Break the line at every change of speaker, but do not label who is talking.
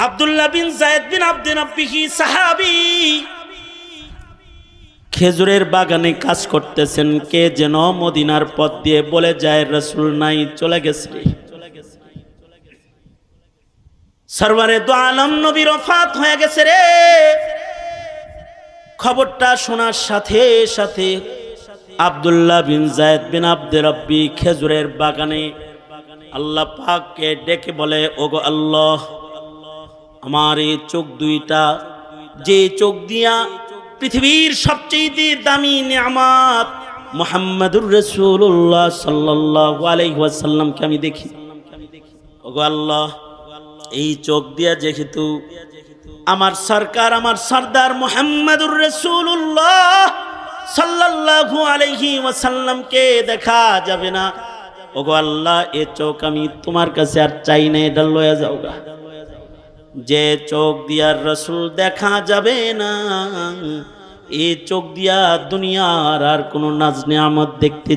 আব্দুল্লাহ বিন যায়েদ বিন আব্দে রাব্বিহি সাহাবী খেজুরের বাগানে কাজ করতেছেন। কে যেন মদিনার পথ দিয়ে বলে যায়, রাসূল নাই, চলে গেছে। সরওয়ারে দু আলম নবীর ওফাত হয়ে গেছে রে। খবরটা শোনার সাথে সাথে আব্দুল্লাহ বিন যায়েদ বিন আব্দে রাব্বি খেজুরের বাগানে আল্লাহ পাককে ডেকে বলে, ওগো আল্লাহ, আমার এই চোখ দুইটা, যে চোখ দিয়া পৃথিবীর সবচেয়ে দামি নিয়ামত মুহাম্মাদুর রাসূলুল্লাহ সাল্লাল্লাহু আলাইহি ওয়াসাল্লামকে আমি দেখি, ওগো আল্লাহ, এই চোখ দিয়া যেহেতু আমার সরকার, আমার সরদার মুহাম্মাদুর রাসূলুল্লাহ সাল্লাল্লাহু আলাইহি ওয়াসাল্লামকে দেখা যাবে না, ওগো আল্লাহ, এ চোখ আমি তোমার কাছে আর চাই না, এটা লয়ে যাওগা। যে চোখ দিয়া রাসূল দেখা যাবে না, এই চোখ দিয়া দুনিয়ার আর কোনো নাজ নিয়ামত দেখতে